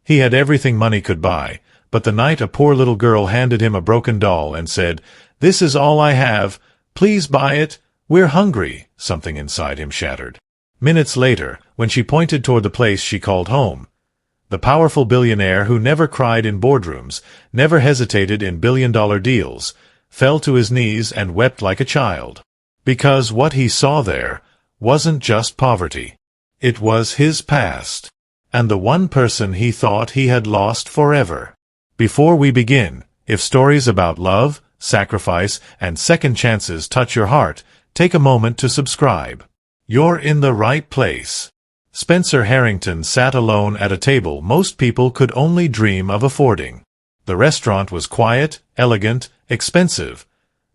He had everything money could buy, but the night a poor little girl handed him a broken doll and said, "This is all I have. Please buy it. We're hungry," something inside him shattered. Minutes later, when she pointed toward the place she called home, the powerful billionaire who never cried in boardrooms, never hesitated in billion-dollar deals, fell to his knees and wept like a child. Because what he saw there wasn't just poverty. It was his past, and the one person he thought he had lost forever. Before we begin, if stories about love, sacrifice, and second chances touch your heart, take a moment to subscribe. You're in the right place. Spencer Harrington sat alone at a table most people could only dream of affording. The restaurant was quiet, elegant, expensive.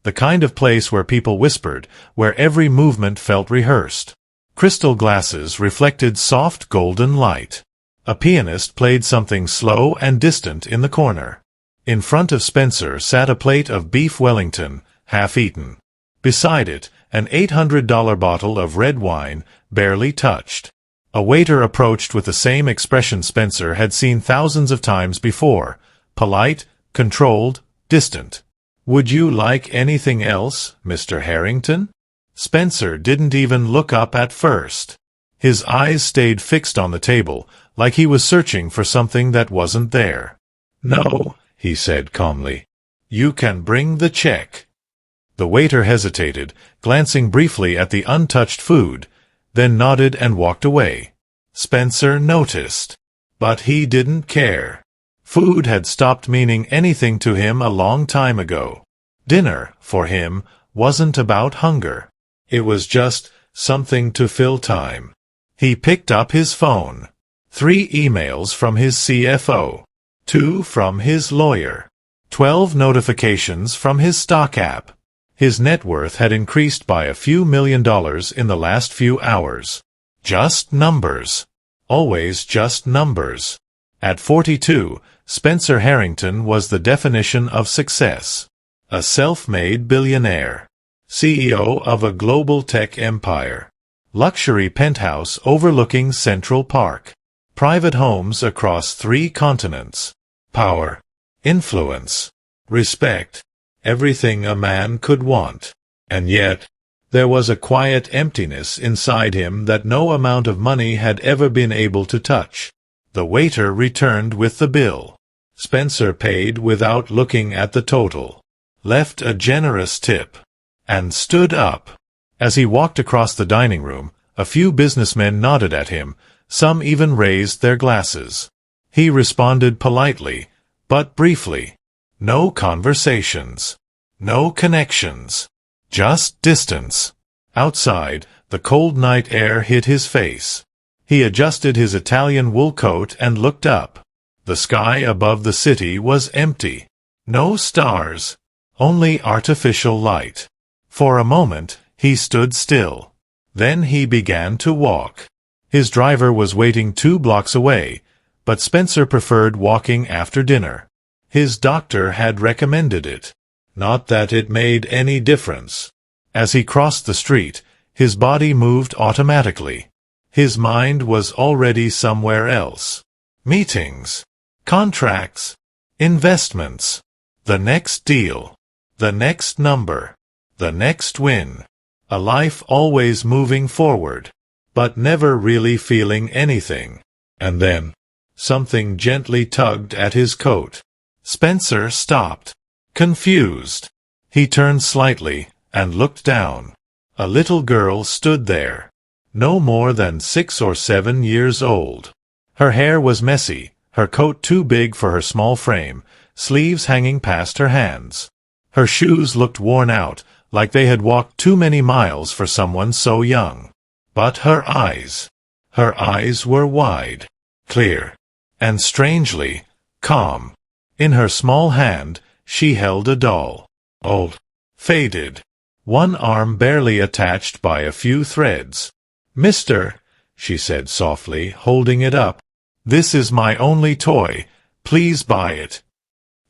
The kind of place where people whispered, where every movement felt rehearsed. Crystal glasses reflected soft golden light. A pianist played something slow and distant in the corner. In front of Spencer sat a plate of beef Wellington, half-eaten. Beside it, an $800 bottle of red wine, barely touched. A waiter approached with the same expression Spencer had seen thousands of times before, polite, controlled, distant. "Would you like anything else, Mr. Harrington?" Spencer didn't even look up at first. His eyes stayed fixed on the table, like he was searching for something that wasn't there. "No," he said calmly. "You can bring the check." The waiter hesitated, glancing briefly at the untouched food, then nodded and walked away. Spencer noticed. But he didn't care. Food had stopped meaning anything to him a long time ago. Dinner, for him, wasn't about hunger. It was just something to fill time. He picked up his phone. 3 emails from his CFO. 2 from his lawyer. 12 notifications from his stock app. His net worth had increased by a few $1,000,000 in the last few hours. Just numbers. Always just numbers. At 42, Spencer Harrington was the definition of success. A self-made billionaire. CEO of a global tech empire. Luxury penthouse overlooking Central Park. Private homes across 3 continents. Power. Influence. Respect. Everything a man could want. And yet, there was a quiet emptiness inside him that no amount of money had ever been able to touch. The waiter returned with the bill. Spencer paid without looking at the total, left a generous tip, and stood up. As he walked across the dining room, a few businessmen nodded at him, some even raised their glasses. He responded politely, but briefly. No conversations. No connections. Just distance. Outside, the cold night air hit his face. He adjusted his Italian wool coat and looked up. The sky above the city was empty. No stars. Only artificial light. For a moment, he stood still. Then he began to walk. His driver was waiting 2 blocks away, but Spencer preferred walking after dinner. His doctor had recommended it. Not that it made any difference. As he crossed the street, his body moved automatically. His mind was already somewhere else. Meetings. Contracts. Investments. The next deal. The next number. The next win. A life always moving forward, but never really feeling anything. And then, something gently tugged at his coat. Spencer stopped, confused. He turned slightly and looked down. A little girl stood there, no more than 6 or 7 years old. Her hair was messy, her coat too big for her small frame, sleeves hanging past her hands. Her shoes looked worn out, like they had walked too many miles for someone so young. But her eyes were wide, clear, and strangely calm. In her small hand, she held a doll. Old, faded, one arm barely attached by a few threads. "Mister," she said softly, holding it up, "this is my only toy. Please buy it."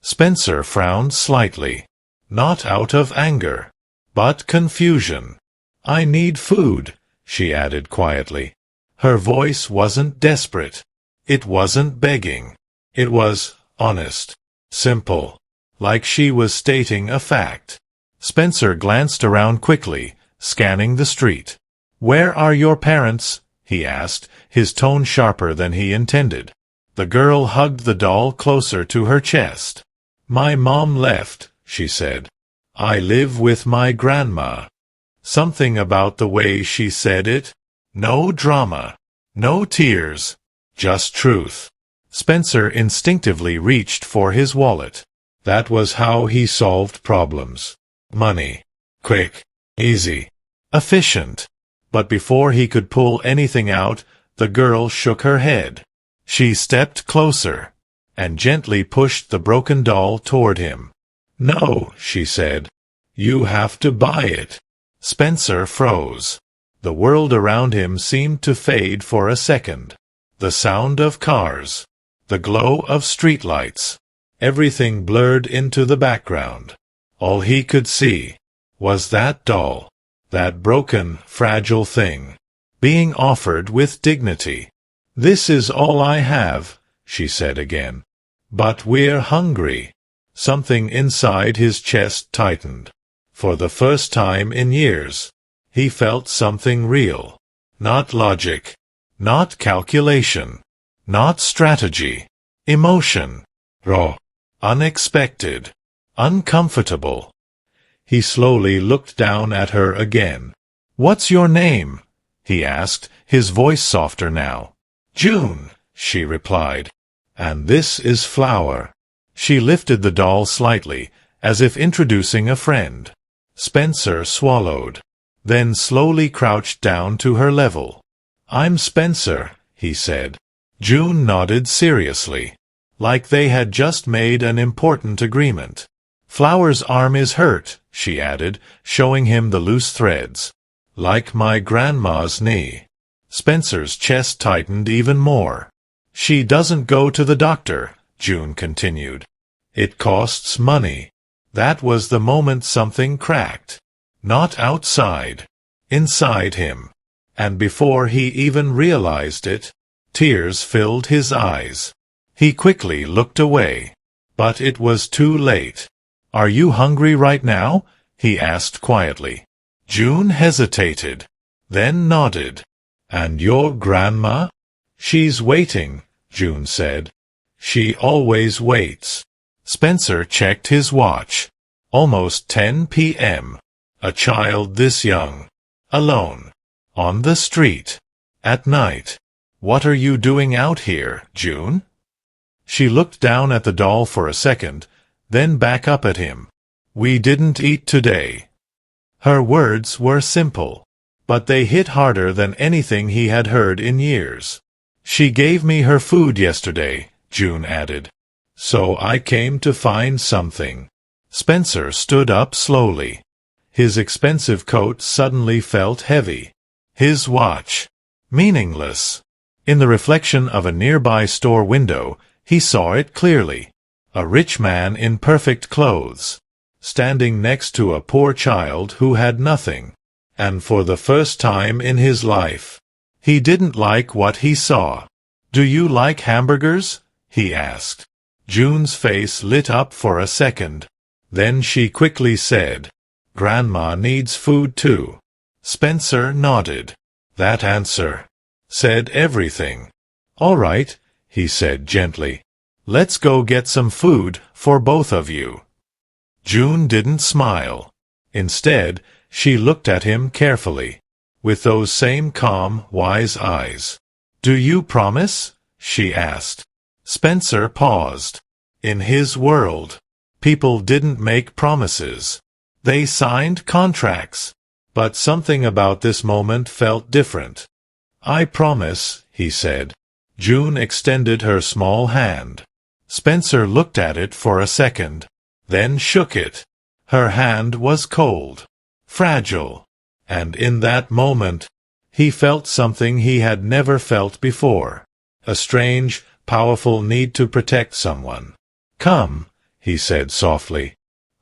Spencer frowned slightly, not out of anger, but confusion. "I need food," she added quietly. Her voice wasn't desperate. It wasn't begging. It was honest, simple, like she was stating a fact. Spencer glanced around quickly, scanning the street. "Where are your parents?" he asked, his tone sharper than he intended. The girl hugged the doll closer to her chest. "My mom left," she said. "I live with my grandma." Something about the way she said it. No drama. No tears. Just truth. Spencer instinctively reached for his wallet. That was how he solved problems. Money. Quick. Easy. Efficient. But before he could pull anything out, the girl shook her head. She stepped closer, and gently pushed the broken doll toward him. "No," she said. "You have to buy it." Spencer froze. The world around him seemed to fade for a second. The sound of cars. The glow of streetlights. Everything blurred into the background. All he could see was that doll, that broken, fragile thing, being offered with dignity. "This is all I have," she said again. "But we're hungry." Something inside his chest tightened. For the first time in years, he felt something real. Not logic. Not calculation. Not strategy. Emotion. Raw. Unexpected. Uncomfortable. He slowly looked down at her again. "What's your name?" he asked, his voice softer now. "June," she replied. "And this is Flower." She lifted the doll slightly, as if introducing a friend. Spencer swallowed, then slowly crouched down to her level. "I'm Spencer," he said. June nodded seriously, like they had just made an important agreement. "Flower's arm is hurt," she added, showing him the loose threads. "Like my grandma's knee." Spencer's chest tightened even more. "She doesn't go to the doctor," June continued. "It costs money." That was the moment something cracked. Not outside. Inside him. And before he even realized it, tears filled his eyes. He quickly looked away. But it was too late. "Are you hungry right now?" he asked quietly. June hesitated, then nodded. "And your grandma?" "She's waiting," June said. "She always waits." Spencer checked his watch. Almost 10 p.m. A child this young. Alone. On the street. At night. "What are you doing out here, June?" She looked down at the doll for a second, then back up at him. "We didn't eat today." Her words were simple, but they hit harder than anything he had heard in years. "She gave me her food yesterday," June added. "So I came to find something." Spencer stood up slowly. His expensive coat suddenly felt heavy. His watch. Meaningless. In the reflection of a nearby store window, he saw it clearly. A rich man in perfect clothes, standing next to a poor child who had nothing. And for the first time in his life, he didn't like what he saw. "Do you like hamburgers?" he asked. June's face lit up for a second. Then she quickly said, "Grandma needs food too." Spencer nodded. That answer said everything. "All right," he said gently. "Let's go get some food for both of you." June didn't smile. Instead, she looked at him carefully, with those same calm, wise eyes. "Do you promise?" she asked. Spencer paused. In his world, people didn't make promises. They signed contracts. But something about this moment felt different. "I promise," he said. June extended her small hand. Spencer looked at it for a second, then shook it. Her hand was cold, fragile, and in that moment, he felt something he had never felt before. A strange, powerful need to protect someone. "Come," he said softly.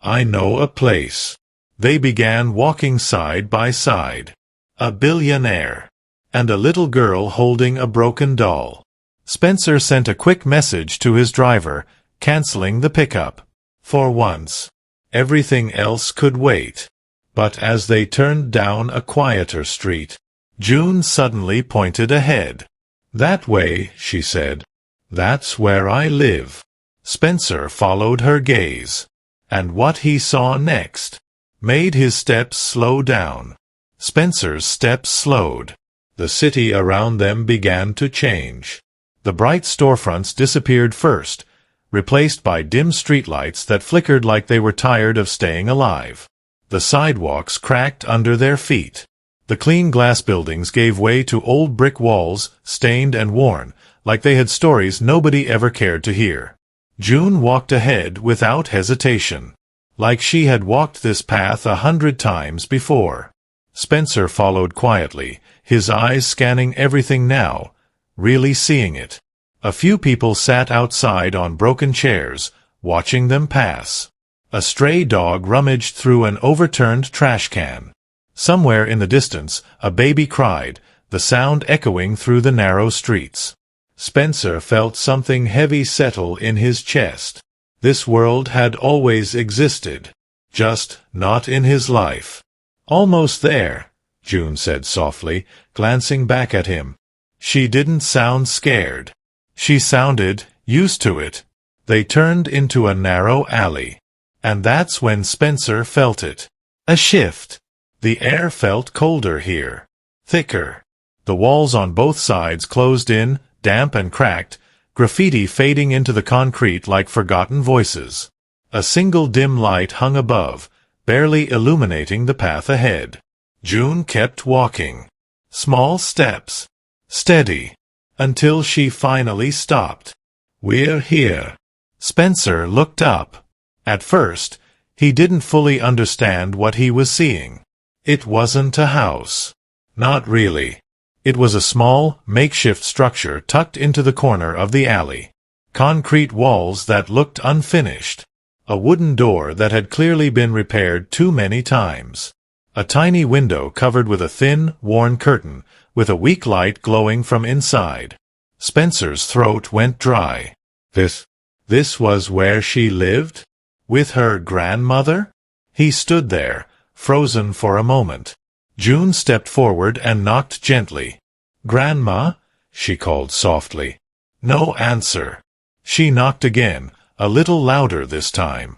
"I know a place." They began walking side by side. A billionaire, and a little girl holding a broken doll. Spencer sent a quick message to his driver, canceling the pickup. For once, everything else could wait. But as they turned down a quieter street, June suddenly pointed ahead. "That way," she said. "That's where I live." Spencer followed her gaze, and what he saw next made his steps slow down. Spencer's steps slowed. The city around them began to change. The bright storefronts disappeared first, replaced by dim streetlights that flickered like they were tired of staying alive. The sidewalks cracked under their feet. The clean glass buildings gave way to old brick walls, stained and worn, like they had stories nobody ever cared to hear. June walked ahead without hesitation, like she had walked this path 100 times before. Spencer followed quietly, his eyes scanning everything now, really seeing it. A few people sat outside on broken chairs, watching them pass. A stray dog rummaged through an overturned trash can. Somewhere in the distance, a baby cried, the sound echoing through the narrow streets. Spencer felt something heavy settle in his chest. This world had always existed, just not in his life. "Almost there," June said softly, glancing back at him. She didn't sound scared. She sounded used to it. They turned into a narrow alley. And that's when Spencer felt it. A shift. The air felt colder here. Thicker. The walls on both sides closed in, damp and cracked, graffiti fading into the concrete like forgotten voices. A single dim light hung above, barely illuminating the path ahead. June kept walking. Small steps. Steady. Until she finally stopped. "We're here." Spencer looked up. At first, he didn't fully understand what he was seeing. It wasn't a house. Not really. It was a small, makeshift structure tucked into the corner of the alley. Concrete walls that looked unfinished. A wooden door that had clearly been repaired too many times. A tiny window covered with a thin, worn curtain, with a weak light glowing from inside. Spencer's throat went dry. This was where she lived? With her grandmother? He stood there, frozen for a moment. June stepped forward and knocked gently. "Grandma?" she called softly. No answer. She knocked again, a little louder this time.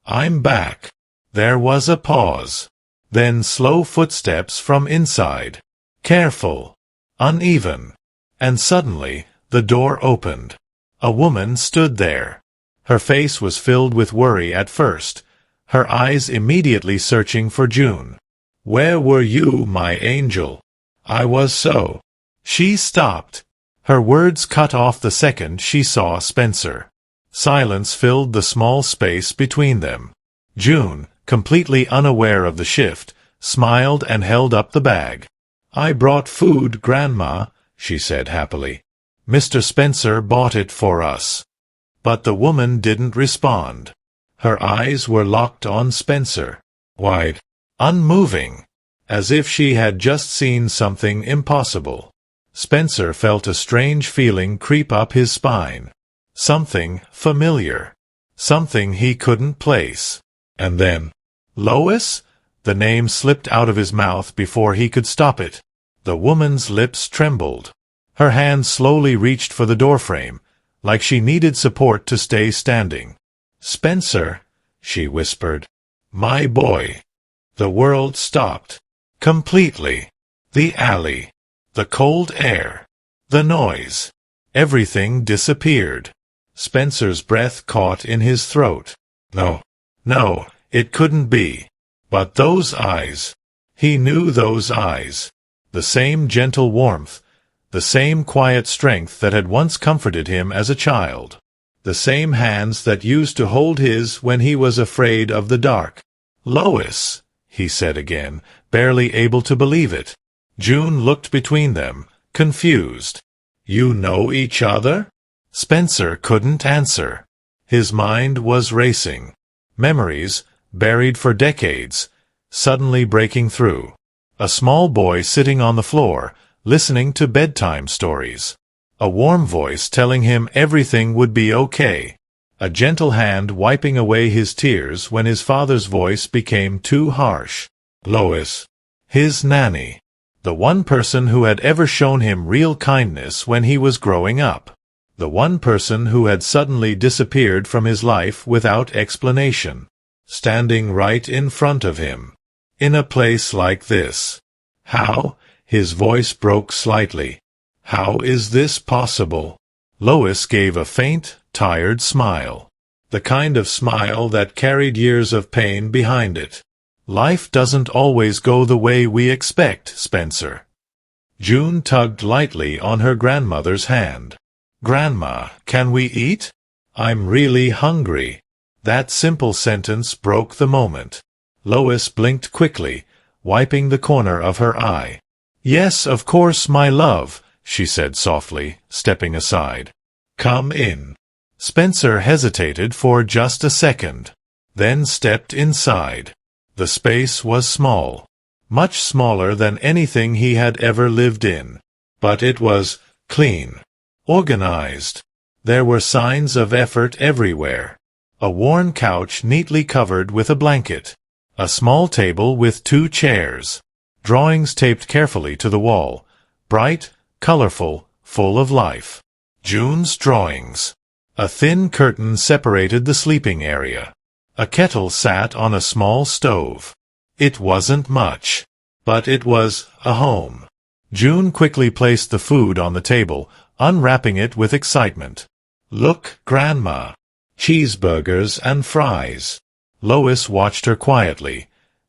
"I'm back." There was a pause. Then slow footsteps from inside. Careful. Uneven. And suddenly, the door opened. A woman stood there. Her face was filled with worry at first, her eyes immediately searching for June. "Where were you, my angel?" "I was so." She stopped. Her words cut off the second she saw Spencer. Silence filled the small space between them. June, completely unaware of the shift, smiled and held up the bag. "I brought food, Grandma," she said happily. "Mr. Spencer bought it for us." But the woman didn't respond. Her eyes were locked on Spencer, wide, unmoving, as if she had just seen something impossible. Spencer felt a strange feeling creep up his spine. Something familiar. Something he couldn't place. And then, "Lois?" The name slipped out of his mouth before he could stop it. The woman's lips trembled. Her hand slowly reached for the doorframe, like she needed support to stay standing. "Spencer," she whispered. "My boy." The world stopped. Completely. The alley. The cold air. The noise. Everything disappeared. Spencer's breath caught in his throat. No, it couldn't be. But those eyes. He knew those eyes. The same gentle warmth. The same quiet strength that had once comforted him as a child. The same hands that used to hold his when he was afraid of the dark. "Lois," he said again, barely able to believe it. June looked between them, confused. "You know each other?" Spencer couldn't answer. His mind was racing. Memories, buried for decades, suddenly breaking through. A small boy sitting on the floor, listening to bedtime stories. A warm voice telling him everything would be okay. A gentle hand wiping away his tears when his father's voice became too harsh. Lois. His nanny. The one person who had ever shown him real kindness when he was growing up. The one person who had suddenly disappeared from his life without explanation. Standing right in front of him. In a place like this. How? His voice broke slightly. How is this possible? Lois gave a faint, tired smile. The kind of smile that carried years of pain behind it. Life doesn't always go the way we expect, Spencer. June tugged lightly on her grandmother's hand. Grandma, can we eat? I'm really hungry. That simple sentence broke the moment. Lois blinked quickly, wiping the corner of her eye. Yes, of course, my love, she said softly, stepping aside. Come in. Spencer hesitated for just a second, then stepped inside. The space was small, much smaller than anything he had ever lived in. But it was clean, organized. There were signs of effort everywhere. A worn couch neatly covered with a blanket. A small table with 2 chairs. Drawings taped carefully to the wall. Bright, colorful, full of life. June's drawings. A thin curtain separated the sleeping area. A kettle sat on a small stove. It wasn't much, but it was a home. June quickly placed the food on the table, unwrapping it with excitement. Look, Grandma. Cheeseburgers and fries. Lois watched her quietly,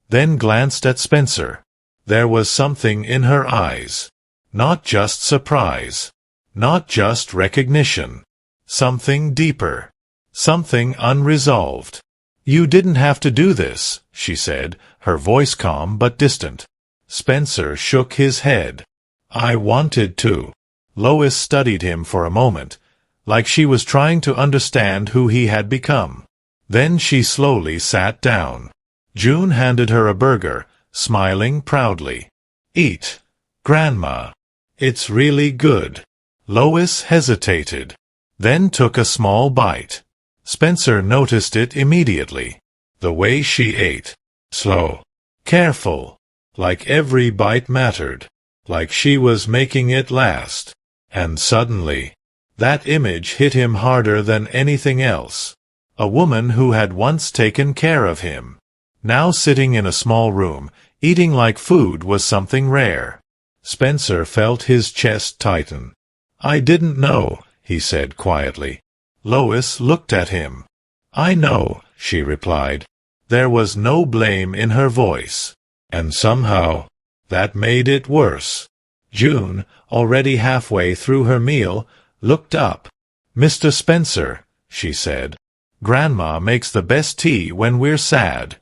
then glanced at Spencer. There was something in her eyes. Not just surprise. Not just recognition. Something deeper. Something unresolved. You didn't have to do this, she said, her voice calm but distant. Spencer shook his head. I wanted to. Lois studied him for a moment, like she was trying to understand who he had become. Then she slowly sat down. June handed her a burger, smiling proudly. Eat, Grandma. It's really good. Lois hesitated, then took a small bite. Spencer noticed it immediately. The way she ate. Slow. Careful. Like every bite mattered. Like she was making it last. And suddenly, that image hit him harder than anything else. A woman who had once taken care of him. Now sitting in a small room, eating like food was something rare. Spencer felt his chest tighten. I didn't know, he said quietly. Lois looked at him. I know, she replied. There was no blame in her voice. And somehow, that made it worse. June, already halfway through her meal, looked up. Mr. Spencer, she said. Grandma makes the best tea when we're sad.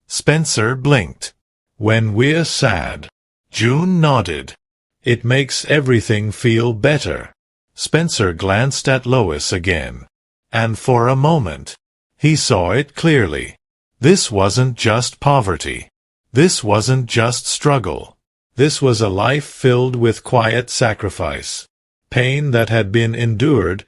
Spencer blinked. When we're sad. June nodded. It makes everything feel better. Spencer glanced at Lois again. And for a moment, he saw it clearly. This wasn't just poverty. This wasn't just struggle. This was a life filled with quiet sacrifice. Pain that had been endured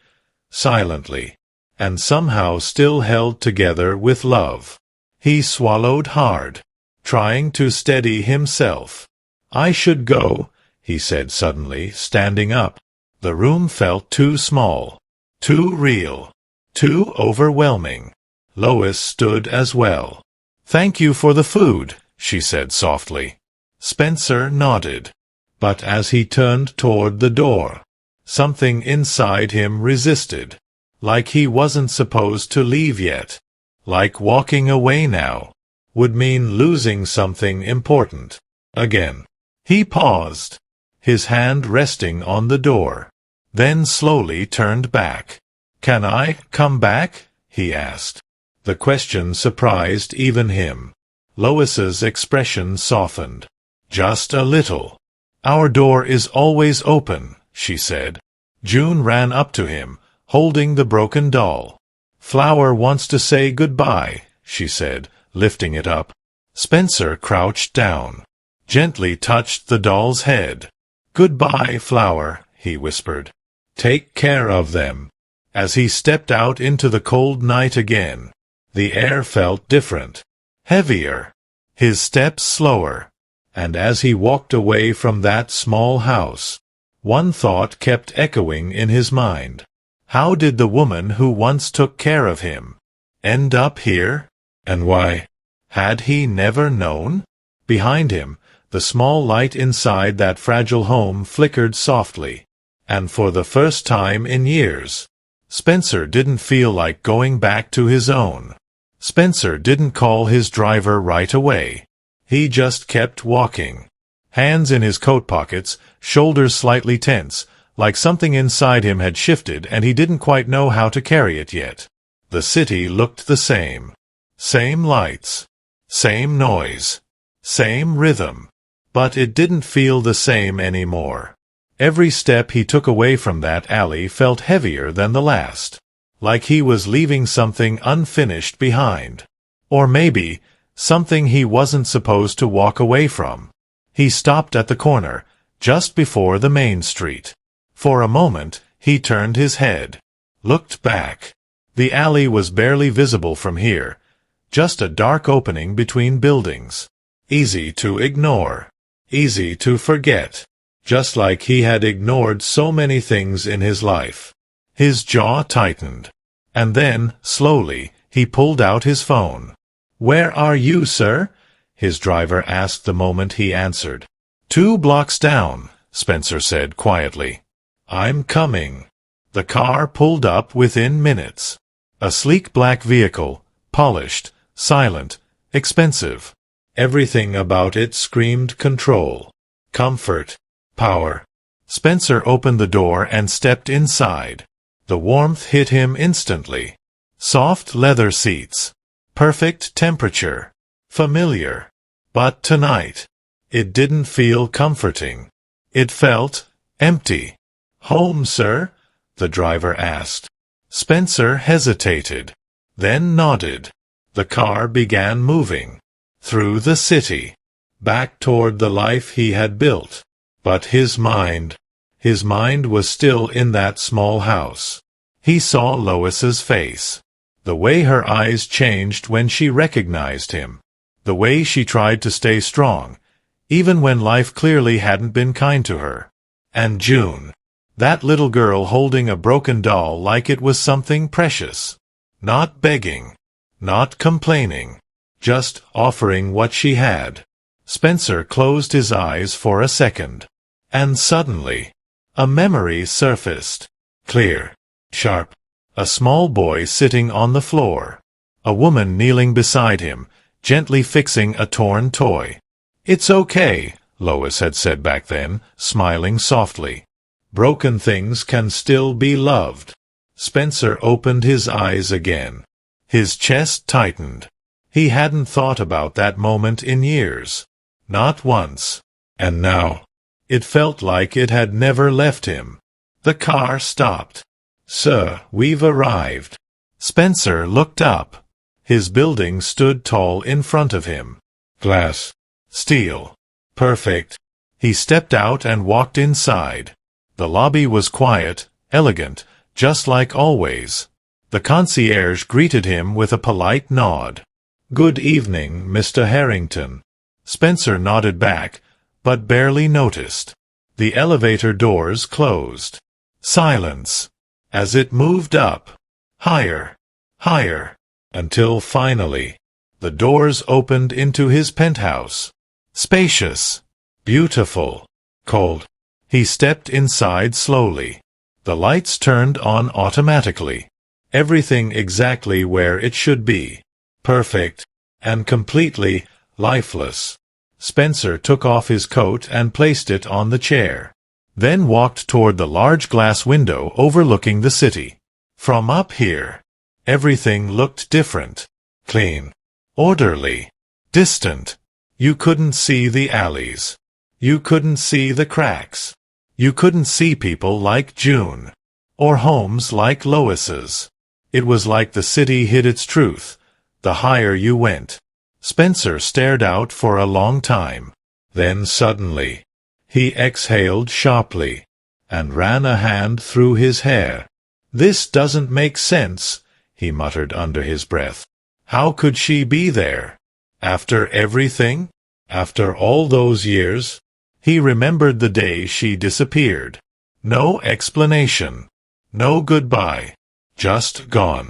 silently, and somehow still held together with love. He swallowed hard, trying to steady himself. I should go, he said suddenly, standing up. The room felt too small, too real, too overwhelming. Lois stood as well. Thank you for the food, she said softly. Spencer nodded. But as he turned toward the door, something inside him resisted. Like he wasn't supposed to leave yet. Like walking away now would mean losing something important. Again. He paused, his hand resting on the door. Then slowly turned back. Can I come back? He asked. The question surprised even him. Lois's expression softened. Just a little. Our door is always open, she said. June ran up to him, holding the broken doll. Flower wants to say goodbye, she said, lifting it up. Spencer crouched down, gently touched the doll's head. Goodbye, Flower, he whispered. Take care of them. As he stepped out into the cold night again, the air felt different, heavier, his steps slower, and as he walked away from that small house, one thought kept echoing in his mind. How did the woman who once took care of him end up here? And why? Had he never known? Behind him, the small light inside that fragile home flickered softly, and for the first time in years, Spencer didn't feel like going back to his own. Spencer didn't call his driver right away. He just kept walking, hands in his coat pockets, shoulders slightly tense, like something inside him had shifted and he didn't quite know how to carry it yet. The city looked the same. Same lights, same noise, same rhythm. But it didn't feel the same anymore. Every step he took away from that alley felt heavier than the last, like he was leaving something unfinished behind. Or maybe, something he wasn't supposed to walk away from. He stopped at the corner, just before the main street. For a moment, he turned his head, looked back. The alley was barely visible from here, just a dark opening between buildings. Easy to ignore, easy to forget, just like he had ignored so many things in his life. His jaw tightened, and then, slowly, he pulled out his phone. "Where are you, sir?" his driver asked the moment he answered. "2 blocks down," Spencer said quietly. "I'm coming." The car pulled up within minutes. A sleek black vehicle, polished, silent, expensive. Everything about it screamed control, comfort, power. Spencer opened the door and stepped inside. The warmth hit him instantly. Soft leather seats, perfect temperature, familiar. But tonight, it didn't feel comforting. It felt empty. "Home, sir?" the driver asked. Spencer hesitated, then nodded. The car began moving, through the city, back toward the life he had built. But his mind was still in that small house. He saw Lois's face, the way her eyes changed when she recognized him, the way she tried to stay strong, even when life clearly hadn't been kind to her. And June, that little girl holding a broken doll like it was something precious, not begging, not complaining, just offering what she had. Spencer closed his eyes for a second, and suddenly, a memory surfaced, clear, sharp. A small boy sitting on the floor, a woman kneeling beside him, gently fixing a torn toy. "It's okay," Lois had said back then, smiling softly. "Broken things can still be loved." Spencer opened his eyes again. His chest tightened. He hadn't thought about that moment in years. Not once. And now, it felt like it had never left him. The car stopped. "Sir, we've arrived." Spencer looked up. His building stood tall in front of him. Glass. Steel. Perfect. He stepped out and walked inside. The lobby was quiet, elegant, just like always. The concierge greeted him with a polite nod. "Good evening, Mr. Harrington." Spencer nodded back, but barely noticed. The elevator doors closed. Silence. As it moved up, higher, higher, until finally, the doors opened into his penthouse. Spacious, beautiful, cold. He stepped inside slowly. The lights turned on automatically. Everything exactly where it should be. Perfect, and completely lifeless. Spencer took off his coat and placed it on the chair, then walked toward the large glass window overlooking the city. From up here, everything looked different, clean, orderly, distant. You couldn't see the alleys. You couldn't see the cracks. You couldn't see people like June, or homes like Lois's. It was like the city hid its truth, the higher you went. Spencer stared out for a long time. Then suddenly, he exhaled sharply, and ran a hand through his hair. "This doesn't make sense," he muttered under his breath. "How could she be there? After everything? After all those years?" He remembered the day she disappeared. No explanation. No goodbye. Just gone.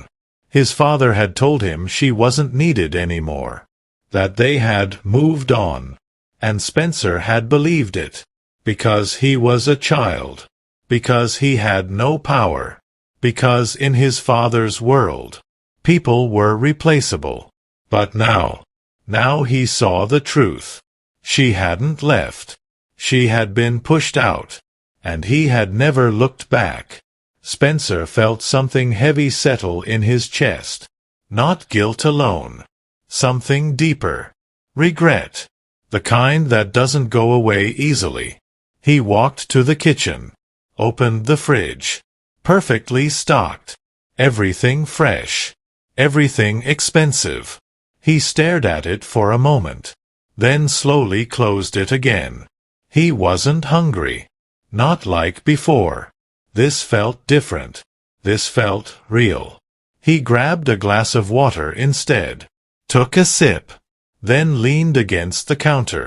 His father had told him she wasn't needed anymore. That they had moved on. And Spencer had believed it. Because he was a child. Because he had no power. Because in his father's world, people were replaceable. But now he saw the truth. She hadn't left. She had been pushed out. And he had never looked back. Spencer felt something heavy settle in his chest. Not guilt alone. Something deeper. Regret. The kind that doesn't go away easily. He walked to the kitchen. Opened the fridge. Perfectly stocked. Everything fresh. Everything expensive. He stared at it for a moment. Then slowly closed it again. He wasn't hungry. Not like before. This felt different. This felt real. He grabbed a glass of water instead. Took a sip. Then leaned against the counter.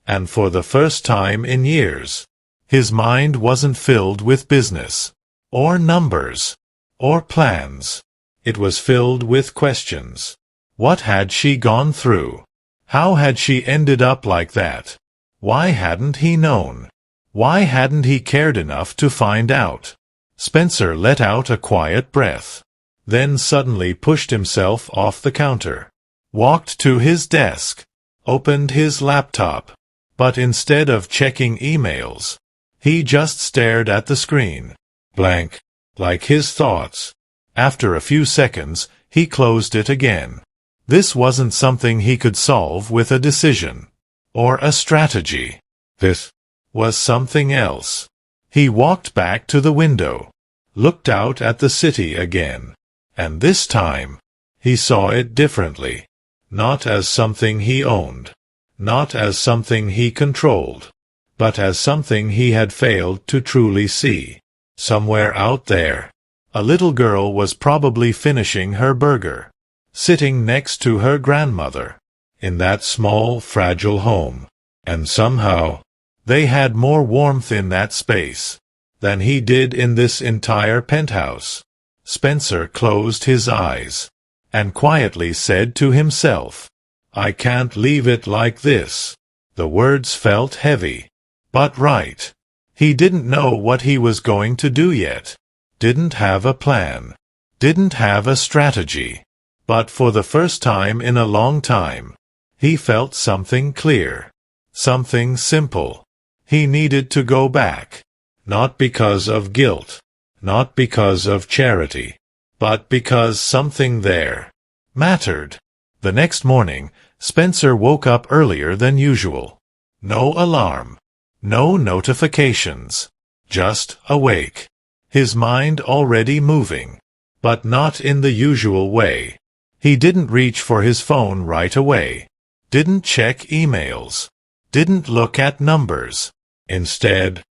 And for the first time in years, his mind wasn't filled with business. Or numbers. Or plans. It was filled with questions. What had she gone through? How had she ended up like that? Why hadn't he known? Why hadn't he cared enough to find out? Spencer let out a quiet breath. Then suddenly pushed himself off the counter. Walked to his desk. Opened his laptop. But instead of checking emails, he just stared at the screen. Blank. Like his thoughts. After a few seconds, he closed it again. This wasn't something he could solve with a decision. Or a strategy. This was something else. He walked back to the window. Looked out at the city again. And this time, he saw it differently. Not as something he owned. Not as something he controlled. But as something he had failed to truly see. Somewhere out there, a little girl was probably finishing her burger. Sitting next to her grandmother. In that small, fragile home. And somehow, they had more warmth in that space than he did in this entire penthouse. Spencer closed his eyes and quietly said to himself, "I can't leave it like this." The words felt heavy, but right. He didn't know what he was going to do yet. Didn't have a plan. Didn't have a strategy. But for the first time in a long time, he felt something clear. Something simple. He needed to go back. Not because of guilt. Not because of charity. But because something there mattered. The next morning, Spencer woke up earlier than usual. No alarm. No notifications. Just awake. His mind already moving. But not in the usual way. He didn't reach for his phone right away. Didn't check emails. Didn't look at numbers. Instead,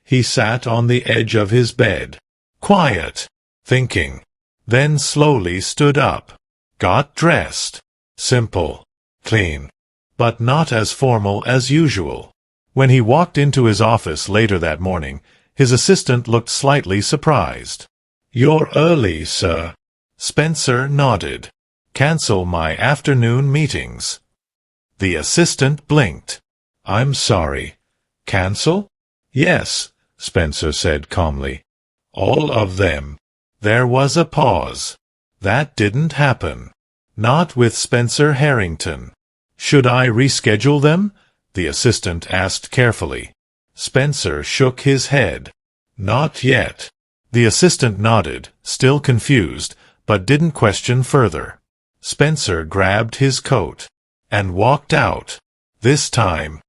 he sat on the edge of his bed. Quiet. Thinking. Then slowly stood up. Got dressed. Simple. Clean. But not as formal as usual. When he walked into his office later that morning, his assistant looked slightly surprised. "You're early, sir." Spencer nodded. "Cancel my afternoon meetings." The assistant blinked. "I'm sorry. Cancel?" "Yes," Spencer said calmly. "All of them." There was a pause. That didn't happen. Not with Spencer Harrington. "Should I reschedule them?" the assistant asked carefully. Spencer shook his head. "Not yet." The assistant nodded, still confused, but didn't question further. Spencer grabbed his coat and walked out. This time,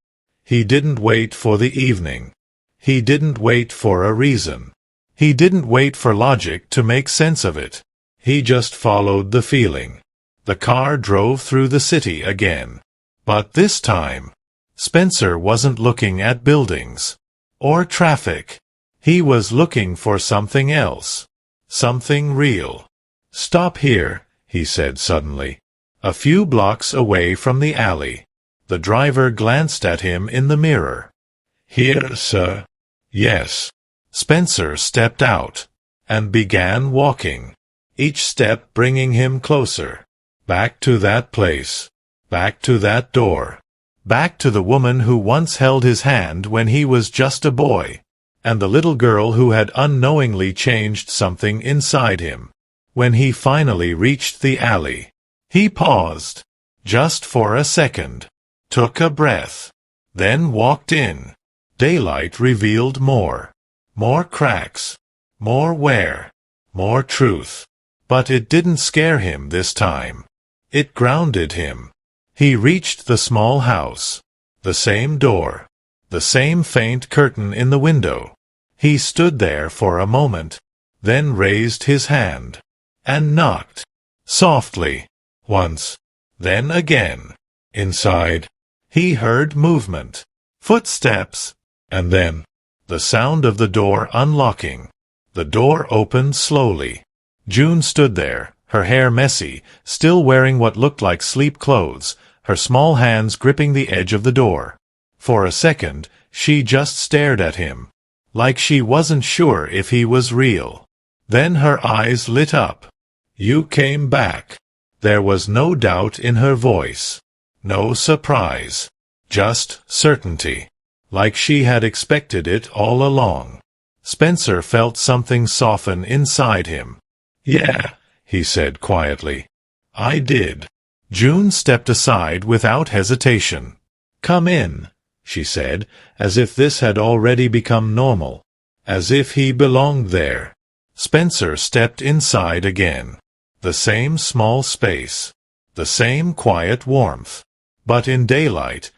he didn't wait for the evening. He didn't wait for a reason. He didn't wait for logic to make sense of it. He just followed the feeling. The car drove through the city again. But this time, Spencer wasn't looking at buildings or traffic. He was looking for something else. Something real. "Stop here," he said suddenly. A few blocks away from the alley. The driver glanced at him in the mirror. "Here, sir." "Yes." Spencer stepped out and began walking, each step bringing him closer. Back to that place. Back to that door. Back to the woman who once held his hand when he was just a boy, and the little girl who had unknowingly changed something inside him. When he finally reached the alley, he paused, just for a second, took a breath, then walked in. Daylight revealed more. More cracks. More wear. More truth. But it didn't scare him this time. It grounded him. He reached the small house. The same door. The same faint curtain in the window. He stood there for a moment, then raised his hand, and knocked. Softly. Once. Then again. Inside, he heard movement. Footsteps. And then, the sound of the door unlocking. The door opened slowly. June stood there, her hair messy, still wearing what looked like sleep clothes, her small hands gripping the edge of the door. For a second, she just stared at him, like she wasn't sure if he was real. Then her eyes lit up. "You came back." There was no doubt in her voice. No surprise. Just certainty. Like she had expected it all along. Spencer felt something soften inside him. "Yeah," he said quietly. "I did." June stepped aside without hesitation. "Come in," she said, as if this had already become normal. As if he belonged there. Spencer stepped inside again. The same small space. The same quiet warmth. But in daylight,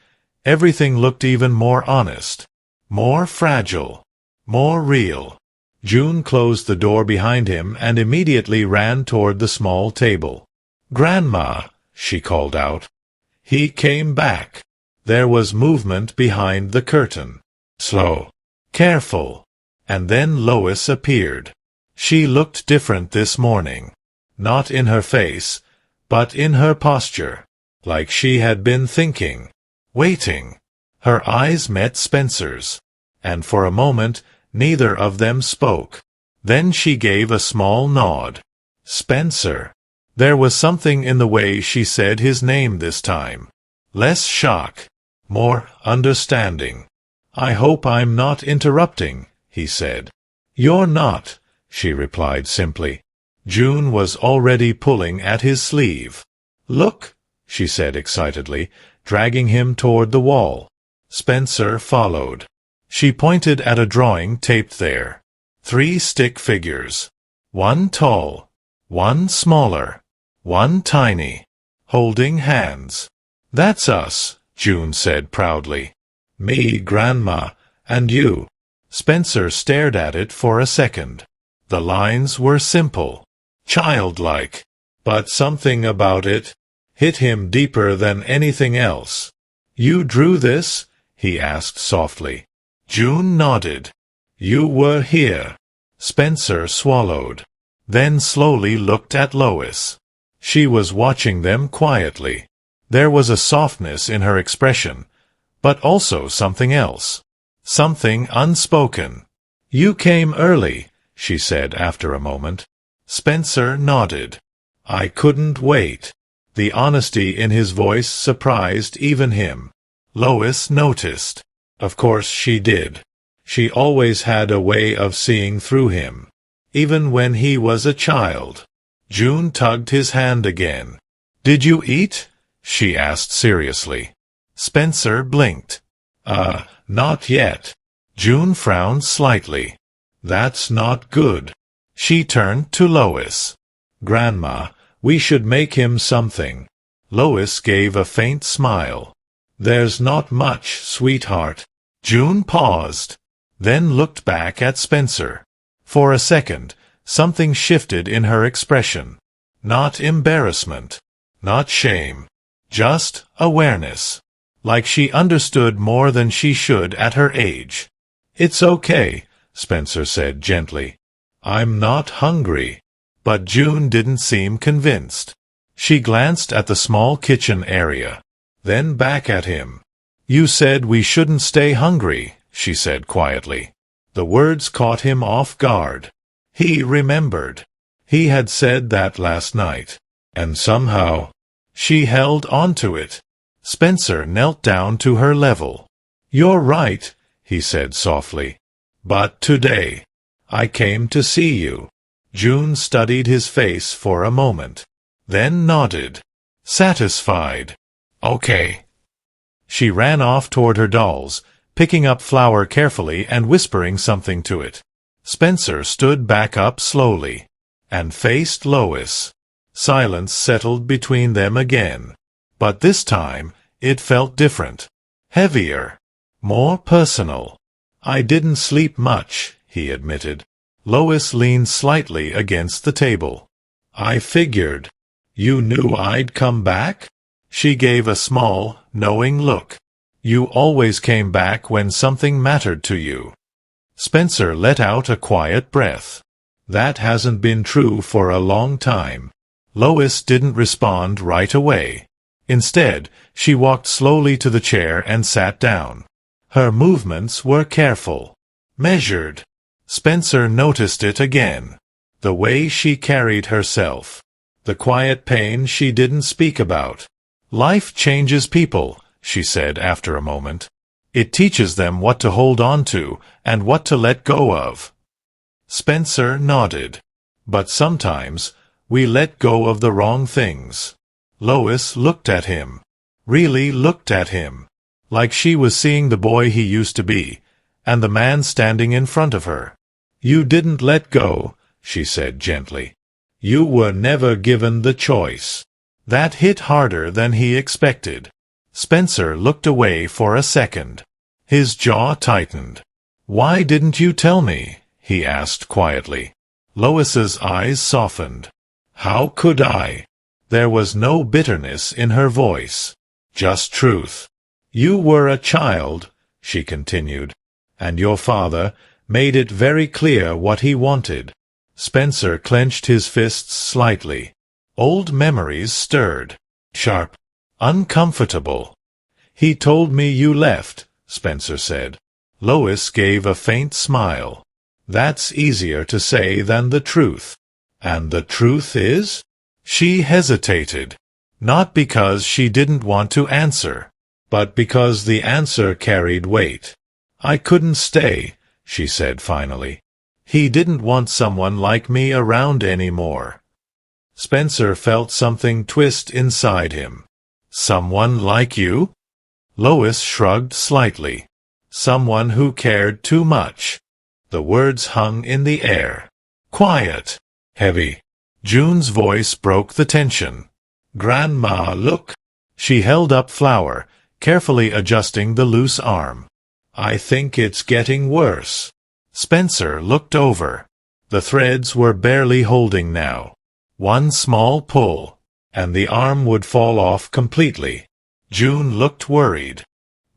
everything looked even more honest. More fragile. More real. June closed the door behind him and immediately ran toward the small table. "Grandma," she called out. He came back. There was movement behind the curtain. Slow. Careful. And then Lois appeared. She looked different this morning. Not in her face, but in her posture. Like she had been thinking. Waiting. Her eyes met Spencer's. And for a moment, neither of them spoke. Then she gave a small nod. "Spencer." There was something in the way she said his name this time. Less shock. More understanding. "I hope I'm not interrupting," he said. "You're not," she replied simply. June was already pulling at his sleeve. "Look," she said excitedly, dragging him toward the wall. Spencer followed. She pointed at a drawing taped there. 3 stick figures. One tall. One smaller. One tiny. Holding hands. "That's us," June said proudly. "Me, Grandma, and you." Spencer stared at it for a second. The lines were simple. Childlike. But something about it hit him deeper than anything else. "You drew this?" he asked softly. June nodded. "You were here." Spencer swallowed. Then slowly looked at Lois. She was watching them quietly. There was a softness in her expression, but also something else. Something unspoken. "You came early," she said after a moment. Spencer nodded. "I couldn't wait." The honesty in his voice surprised even him. Lois noticed. Of course she did. She always had a way of seeing through him. Even when he was a child. June tugged his hand again. "Did you eat?" she asked seriously. Spencer blinked. Not yet." June frowned slightly. "That's not good." She turned to Lois. "Grandma, we should make him something." Lois gave a faint smile. "There's not much, sweetheart." June paused, then looked back at Spencer. For a second, something shifted in her expression. Not embarrassment. Not shame. Just awareness. Like she understood more than she should at her age. "It's okay," Spencer said gently. I'm not hungry. But June didn't seem convinced. She glanced at the small kitchen area, then back at him. You said we shouldn't stay hungry, she said quietly. The words caught him off guard. He remembered. He had said that last night. And somehow, she held on to it. Spencer knelt down to her level. You're right, he said softly. But today, I came to see you. June studied his face for a moment, then nodded. Satisfied. Okay. She ran off toward her dolls, picking up flour carefully and whispering something to it. Spencer stood back up slowly, and faced Lois. Silence settled between them again. But this time, it felt different. Heavier. More personal. I didn't sleep much, he admitted. Lois leaned slightly against the table. I figured. You knew I'd come back? She gave a small, knowing look. You always came back when something mattered to you. Spencer let out a quiet breath. That hasn't been true for a long time. Lois didn't respond right away. Instead, she walked slowly to the chair and sat down. Her movements were careful, measured. Spencer noticed it again. The way she carried herself. The quiet pain she didn't speak about. Life changes people, she said after a moment. It teaches them what to hold on to and what to let go of. Spencer nodded. But sometimes, we let go of the wrong things. Lois looked at him. Really looked at him. Like she was seeing the boy he used to be, and the man standing in front of her. You didn't let go, she said gently. You were never given the choice. That hit harder than he expected. Spencer looked away for a second. His jaw tightened. Why didn't you tell me? He asked quietly. Lois's eyes softened. How could I? There was no bitterness in her voice. Just truth. You were a child, she continued, and your father made it very clear what he wanted. Spencer clenched his fists slightly. Old memories stirred. Sharp. Uncomfortable. He told me you left, Spencer said. Lois gave a faint smile. That's easier to say than the truth. And the truth is? She hesitated. Not because she didn't want to answer, but because the answer carried weight. I couldn't stay, she said finally. He didn't want someone like me around anymore. Spencer felt something twist inside him. Someone like you? Lois shrugged slightly. Someone who cared too much. The words hung in the air. Quiet. Heavy. June's voice broke the tension. Grandma, look. She held up flour, carefully adjusting the loose arm. I think it's getting worse. Spencer looked over. The threads were barely holding now. One small pull, and the arm would fall off completely. June looked worried.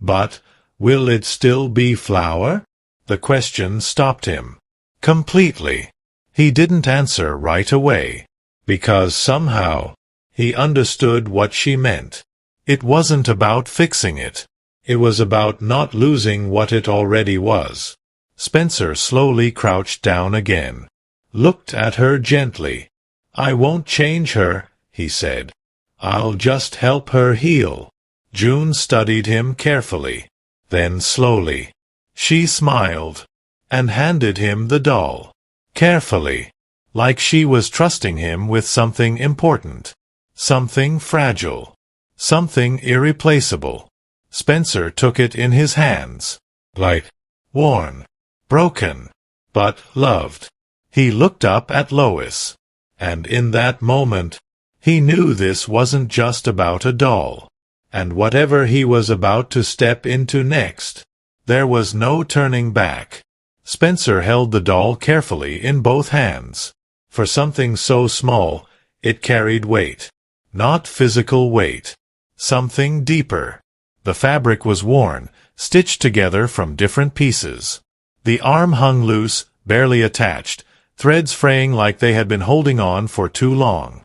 But, will it still be flour? The question stopped him. Completely. He didn't answer right away. Because somehow, he understood what she meant. It wasn't about fixing it. It was about not losing what it already was. Spencer slowly crouched down again. Looked at her gently. I won't change her, he said. I'll just help her heal. June studied him carefully. Then slowly. She smiled. And handed him the doll. Carefully. Like she was trusting him with something important. Something fragile. Something irreplaceable. Spencer took it in his hands. Light. Worn. Broken. But loved. He looked up at Lois. And in that moment, he knew this wasn't just about a doll. And whatever he was about to step into next, there was no turning back. Spencer held the doll carefully in both hands. For something so small, it carried weight. Not physical weight. Something deeper. The fabric was worn, stitched together from different pieces. The arm hung loose, barely attached, threads fraying like they had been holding on for too long.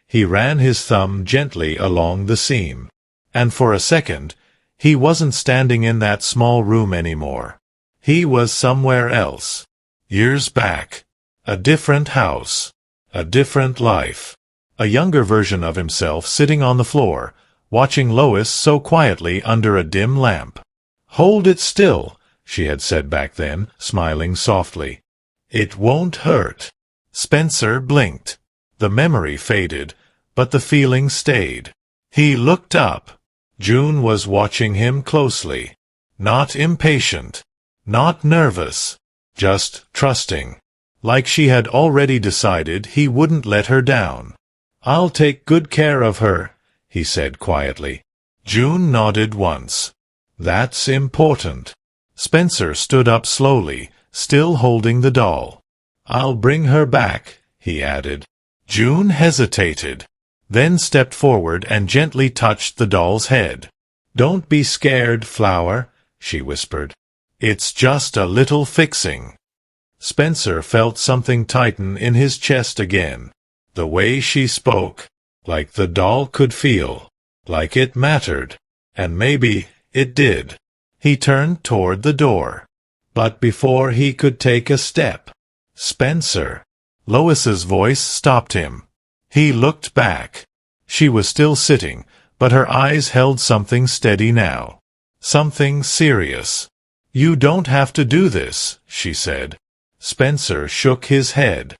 He ran his thumb gently along the seam. And for a second, he wasn't standing in that small room anymore. He was somewhere else. Years back. A different house. A different life. A younger version of himself sitting on the floor, watching Lois so quietly under a dim lamp. "Hold it still," she had said back then, smiling softly. "It won't hurt." Spencer blinked. The memory faded, but the feeling stayed. He looked up. June was watching him closely. Not impatient. Not nervous. Just trusting. Like she had already decided he wouldn't let her down. "I'll take good care of her," he said quietly. June nodded once. "That's important." Spencer stood up slowly, still holding the doll. "I'll bring her back," he added. June hesitated, then stepped forward and gently touched the doll's head. "Don't be scared, Flower," she whispered. "It's just a little fixing." Spencer felt something tighten in his chest again. The way she spoke, like the doll could feel, like it mattered, and maybe it did. He turned toward the door. But before he could take a step, "Spencer!" Lois's voice stopped him. He looked back. She was still sitting, but her eyes held something steady now. Something serious. "You don't have to do this," she said. Spencer shook his head.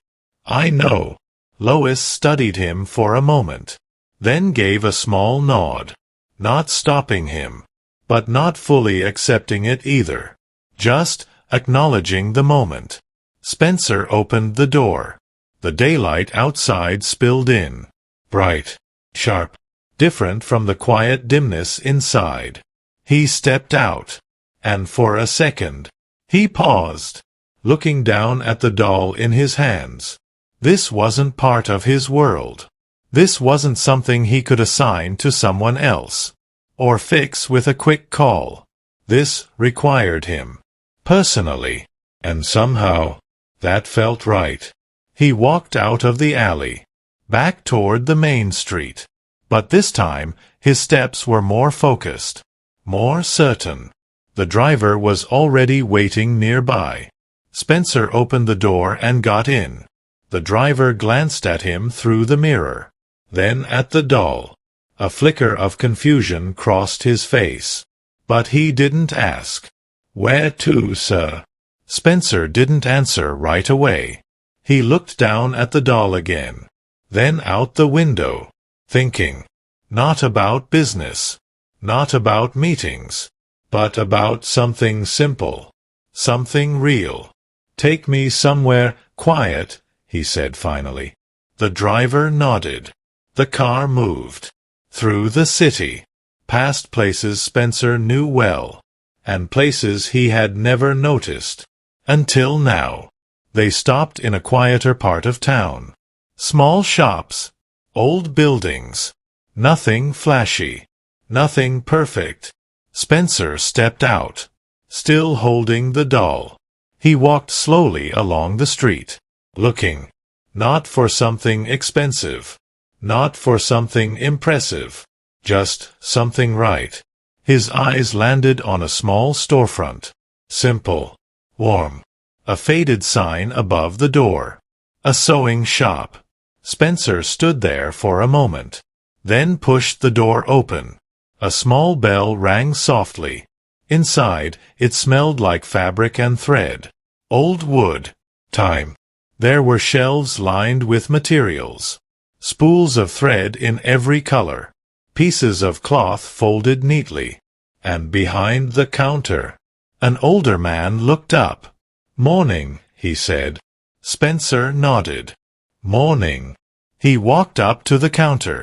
"I know." Lois studied him for a moment, then gave a small nod, not stopping him, but not fully accepting it either, just acknowledging the moment. Spencer opened the door. The daylight outside spilled in, bright, sharp, different from the quiet dimness inside. He stepped out, and for a second, he paused, looking down at the doll in his hands. This wasn't part of his world. This wasn't something he could assign to someone else, or fix with a quick call. This required him, personally, and somehow, that felt right. He walked out of the alley, back toward the main street. But this time, his steps were more focused, more certain. The driver was already waiting nearby. Spencer opened the door and got in. The driver glanced at him through the mirror, then at the doll. A flicker of confusion crossed his face. But he didn't ask. "Where to, sir?" Spencer didn't answer right away. He looked down at the doll again, then out the window, thinking. Not about business, not about meetings, but about something simple, something real. "Take me somewhere quiet," he said finally. The driver nodded. The car moved. Through the city. Past places Spencer knew well. And places he had never noticed. Until now. They stopped in a quieter part of town. Small shops. Old buildings. Nothing flashy. Nothing perfect. Spencer stepped out. Still holding the doll. He walked slowly along the street. Looking. Not for something expensive. Not for something impressive. Just something right. His eyes landed on a small storefront. Simple. Warm. A faded sign above the door. A sewing shop. Spencer stood there for a moment. Then pushed the door open. A small bell rang softly. Inside, it smelled like fabric and thread. Old wood. Time. There were shelves lined with materials. Spools of thread in every color. Pieces of cloth folded neatly. And behind the counter, an older man looked up. "Morning," he said. Spencer nodded. "Morning." He walked up to the counter,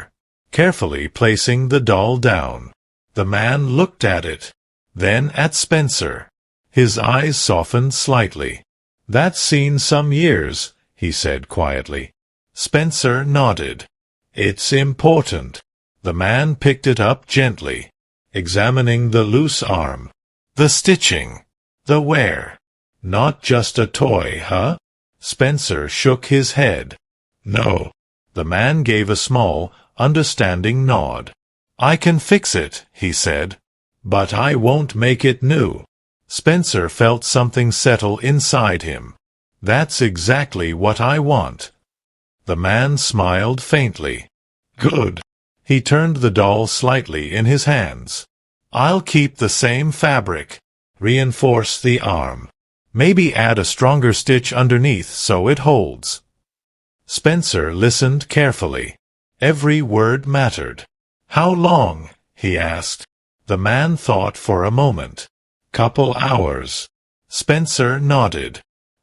carefully placing the doll down. The man looked at it, then at Spencer. His eyes softened slightly. "That's seen some years," he said quietly. Spencer nodded. "It's important." The man picked it up gently, examining the loose arm, the stitching, the wear. Not just a toy, huh? Spencer shook his head. No. The man gave a small, understanding nod. I can fix it, he said. But I won't make it new. Spencer felt something settle inside him. That's exactly what I want. The man smiled faintly. Good. He turned the doll slightly in his hands. I'll keep the same fabric. Reinforce the arm. Maybe add a stronger stitch underneath so it holds. Spencer listened carefully. Every word mattered. How long? He asked. The man thought for a moment. Couple hours. Spencer nodded.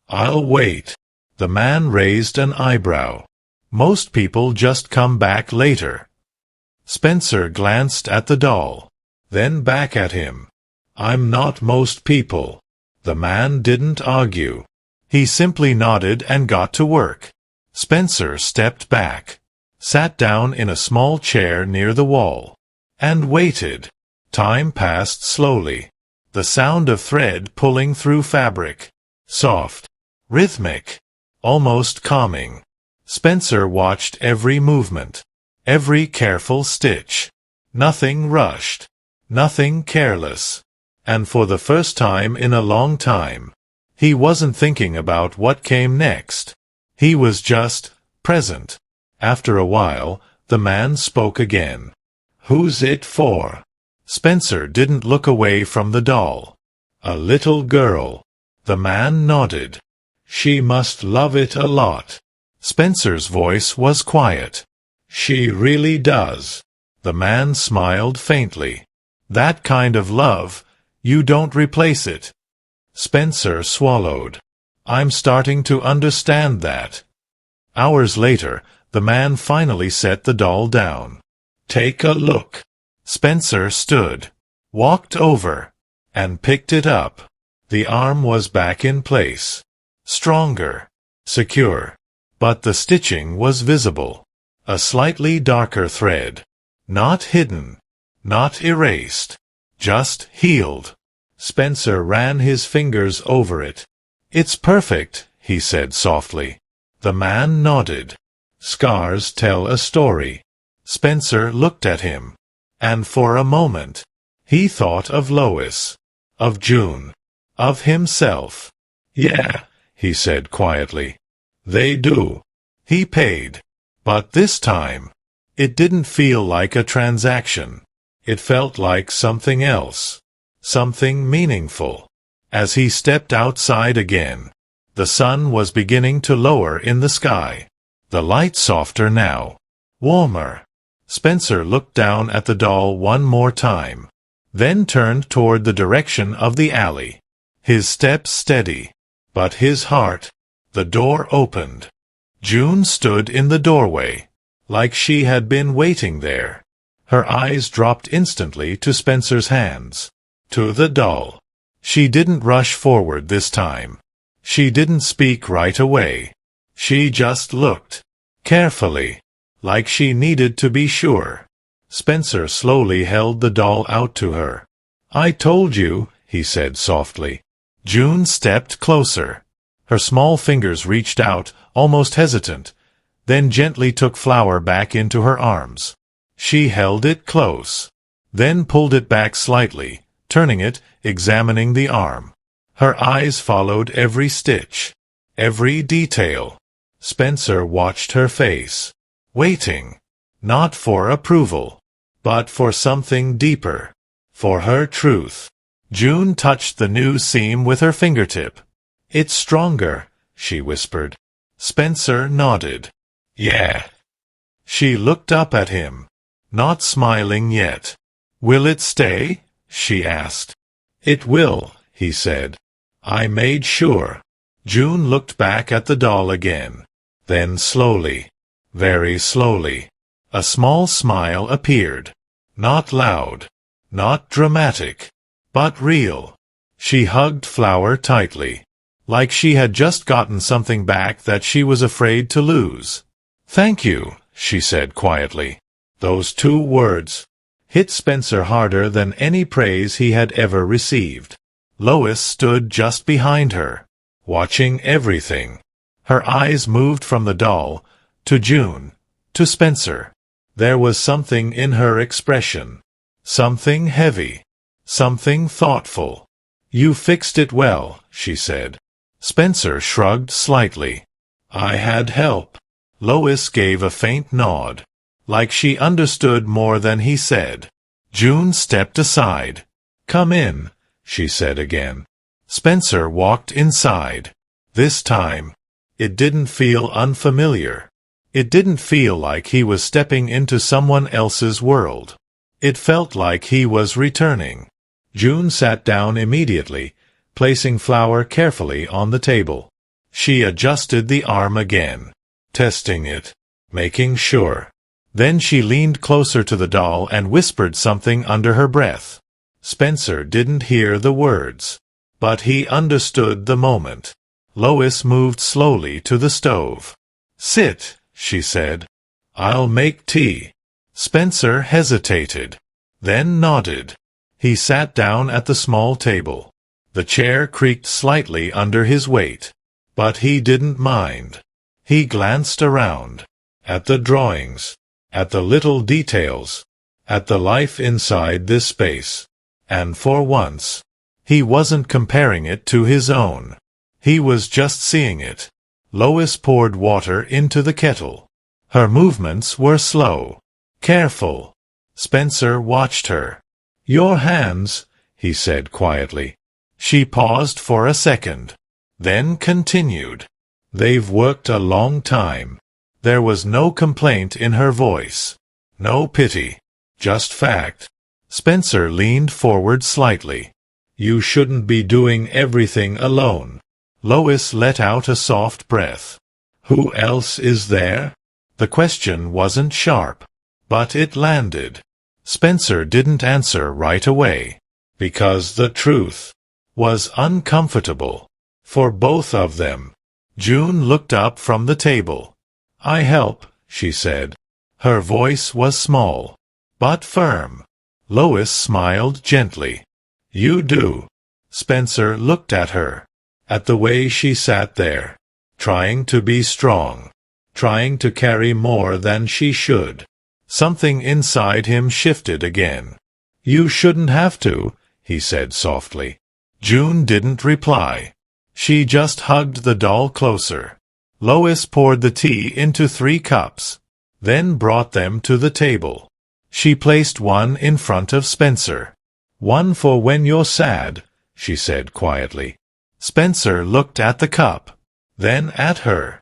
I'll wait. The man raised an eyebrow. Most people just come back later. Spencer glanced at the doll, then back at him. I'm not most people. The man didn't argue. He simply nodded and got to work. Spencer stepped back, sat down in a small chair near the wall, and waited. Time passed slowly. The sound of thread pulling through fabric. Soft, rhythmic, almost calming. Spencer watched every movement, every careful stitch. Nothing rushed, nothing careless. And for the first time in a long time, he wasn't thinking about what came next. He was just present. After a while, the man spoke again. Who's it for? Spencer didn't look away from the doll. A little girl. The man nodded. She must love it a lot. Spencer's voice was quiet. She really does. The man smiled faintly. That kind of love, you don't replace it. Spencer swallowed. I'm starting to understand that. Hours later, the man finally set the doll down. Take a look. Spencer stood, walked over, and picked it up. The arm was back in place. Stronger, secure. But the stitching was visible. A slightly darker thread. Not hidden. Not erased. Just healed. Spencer ran his fingers over it. It's perfect, he said softly. The man nodded. Scars tell a story. Spencer looked at him. And for a moment, he thought of Lois. Of June. Of himself. Yeah, he said quietly. They do. He paid. But this time, it didn't feel like a transaction. It felt like something else. Something meaningful. As he stepped outside again, the sun was beginning to lower in the sky. The light softer now. Warmer. Spencer looked down at the doll one more time, then turned toward the direction of the alley. His steps steady. But his heart. The door opened. June stood in the doorway, like she had been waiting there. Her eyes dropped instantly to Spencer's hands. To the doll. She didn't rush forward this time. She didn't speak right away. She just looked. Carefully. Like she needed to be sure. Spencer slowly held the doll out to her. I told you, he said softly. June stepped closer. Her small fingers reached out, almost hesitant, then gently took Flower back into her arms. She held it close, then pulled it back slightly, turning it, examining the arm. Her eyes followed every stitch, every detail. Spencer watched her face, waiting, not for approval, but for something deeper, for her truth. June touched the new seam with her fingertip. It's stronger, she whispered. Spencer nodded. Yeah. She looked up at him, not smiling yet. Will it stay? She asked. It will, he said. I made sure. June looked back at the doll again. Then slowly, very slowly, a small smile appeared. Not loud, not dramatic, but real. She hugged Flower tightly, like she had just gotten something back that she was afraid to lose. Thank you, she said quietly. Those 2 words hit Spencer harder than any praise he had ever received. Lois stood just behind her, watching everything. Her eyes moved from the doll, to June, to Spencer. There was something in her expression. Something heavy. Something thoughtful. "You fixed it well," she said. Spencer shrugged slightly. "I had help." Lois gave a faint nod, like she understood more than he said. June stepped aside. "Come in," she said again. Spencer walked inside. This time, it didn't feel unfamiliar. It didn't feel like he was stepping into someone else's world. It felt like he was returning. June sat down immediately, placing flour carefully on the table. She adjusted the arm again, testing it, making sure. Then she leaned closer to the doll and whispered something under her breath. Spencer didn't hear the words, but he understood the moment. Lois moved slowly to the stove. "Sit," she said. "I'll make tea." Spencer hesitated, then nodded. He sat down at the small table. The chair creaked slightly under his weight, but he didn't mind. He glanced around, at the drawings, at the little details, at the life inside this space. And for once, he wasn't comparing it to his own. He was just seeing it. Lois poured water into the kettle. Her movements were slow, careful. Spencer watched her. "Your hands," he said quietly. She paused for a second, then continued. "They've worked a long time." There was no complaint in her voice, no pity, just fact. Spencer leaned forward slightly. "You shouldn't be doing everything alone." Lois let out a soft breath. "Who else is there?" The question wasn't sharp, but it landed. Spencer didn't answer right away, because the truth was uncomfortable for both of them. June looked up from the table. "I help," she said. Her voice was small, but firm. Lois smiled gently. "You do." Spencer looked at her, at the way she sat there, trying to be strong, trying to carry more than she should. Something inside him shifted again. "You shouldn't have to," he said softly. June didn't reply. She just hugged the doll closer. Lois poured the tea into 3 cups, then brought them to the table. She placed one in front of Spencer. "One for when you're sad," she said quietly. Spencer looked at the cup, then at her.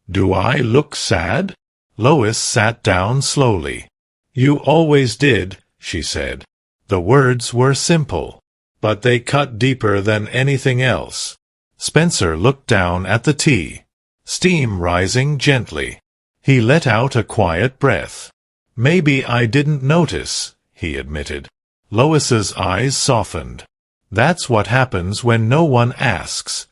"Do I look sad?" Lois sat down slowly. "You always did," she said. The words were simple, but they cut deeper than anything else. Spencer looked down at the tea, steam rising gently. He let out a quiet breath. "Maybe I didn't notice," he admitted. Lois's eyes softened. "That's what happens when no one asks."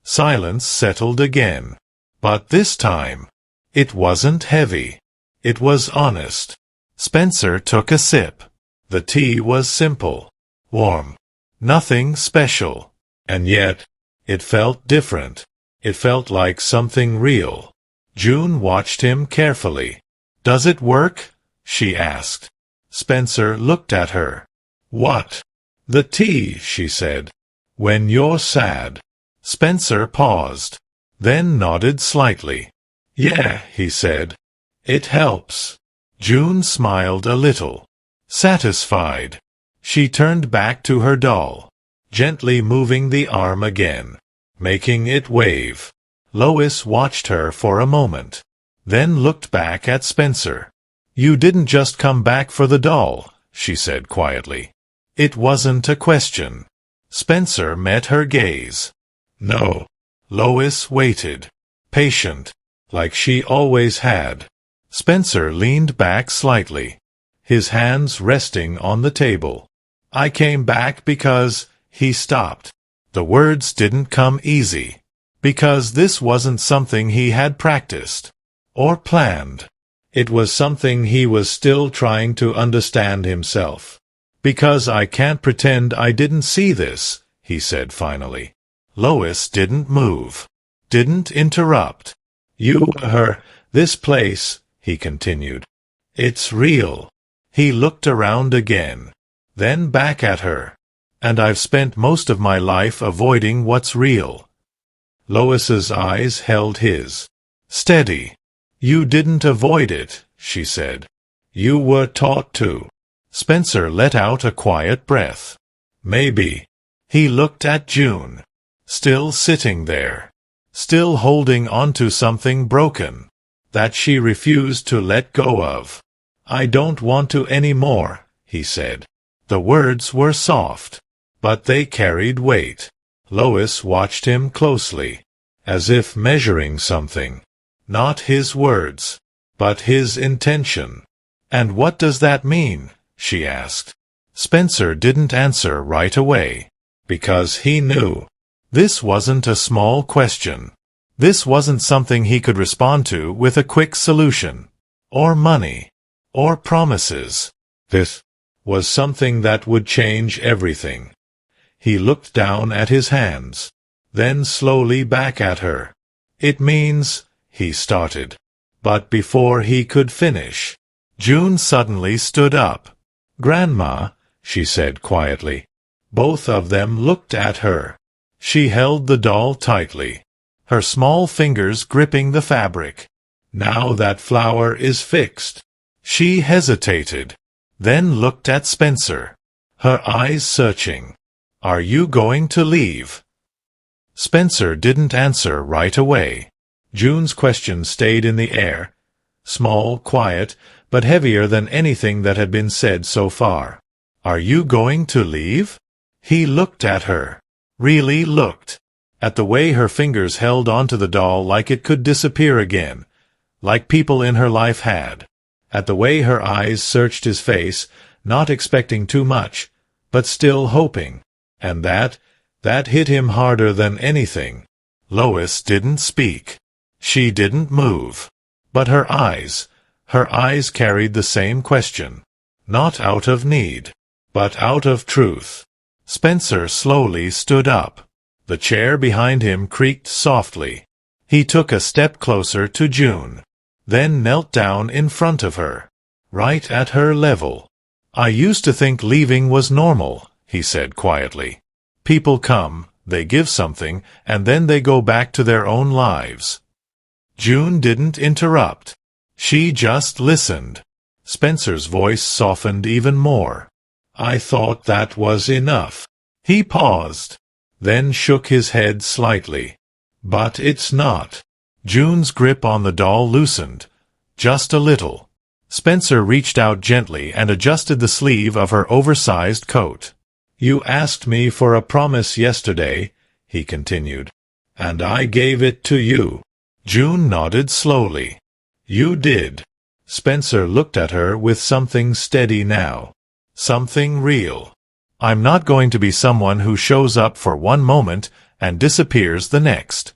Silence settled again. But this time, it wasn't heavy. It was honest. Spencer took a sip. The tea was simple, warm, nothing special. And yet, it felt different. It felt like something real. June watched him carefully. "Does it work?" she asked. Spencer looked at her. "What?" "The tea," she said. "When you're sad." Spencer paused, then nodded slightly. "Yeah," he said. "It helps." June smiled a little, satisfied. She turned back to her doll, gently moving the arm again, making it wave. Lois watched her for a moment, then looked back at Spencer. "You didn't just come back for the doll," she said quietly. It wasn't a question. Spencer met her gaze. "No." Lois waited, patient, like she always had. Spencer leaned back slightly, his hands resting on the table. "I came back because—" He stopped. The words didn't come easy, because this wasn't something he had practiced or planned. It was something he was still trying to understand himself. "Because I can't pretend I didn't see this," he said finally. Lois didn't move, didn't interrupt. This place, he continued. It's real. He looked around again, then back at her. And I've spent most of my life avoiding what's real. Lois's eyes held his. Steady. You didn't avoid it, she said. You were taught to. Spencer let out a quiet breath. Maybe. He looked at June. Still sitting there. Still holding onto something broken. That she refused to let go of. I don't want to anymore, he said. The words were soft, but they carried weight. Lois watched him closely, as if measuring something. Not his words, but his intention. And what does that mean? She asked. Spencer didn't answer right away, because he knew. This wasn't a small question. This wasn't something he could respond to with a quick solution, or money, or promises. This was something that would change everything. He looked down at his hands, then slowly back at her. It means, he started. But before he could finish, June suddenly stood up. Grandma, she said quietly. Both of them looked at her. She held the doll tightly, her small fingers gripping the fabric. Now that flower is fixed. She hesitated, then looked at Spencer, her eyes searching. Are you going to leave? Spencer didn't answer right away. June's question stayed in the air, small, quiet, but heavier than anything that had been said so far. Are you going to leave? He looked at her, really looked, at the way her fingers held onto the doll like it could disappear again, like people in her life had, at the way her eyes searched his face, not expecting too much, but still hoping, and that hit him harder than anything. Lois didn't speak. She didn't move. But her eyes carried the same question, not out of need, but out of truth. Spencer slowly stood up. The chair behind him creaked softly. He took a step closer to June, then knelt down in front of her, right at her level. I used to think leaving was normal, he said quietly. People come, they give something, and then they go back to their own lives. June didn't interrupt. She just listened. Spencer's voice softened even more. I thought that was enough. He paused, then shook his head slightly. But it's not. June's grip on the doll loosened, just a little. Spencer reached out gently and adjusted the sleeve of her oversized coat. You asked me for a promise yesterday, he continued, and I gave it to you. June nodded slowly. You did. Spencer looked at her with something steady now. Something real. I'm not going to be someone who shows up for one moment and disappears the next.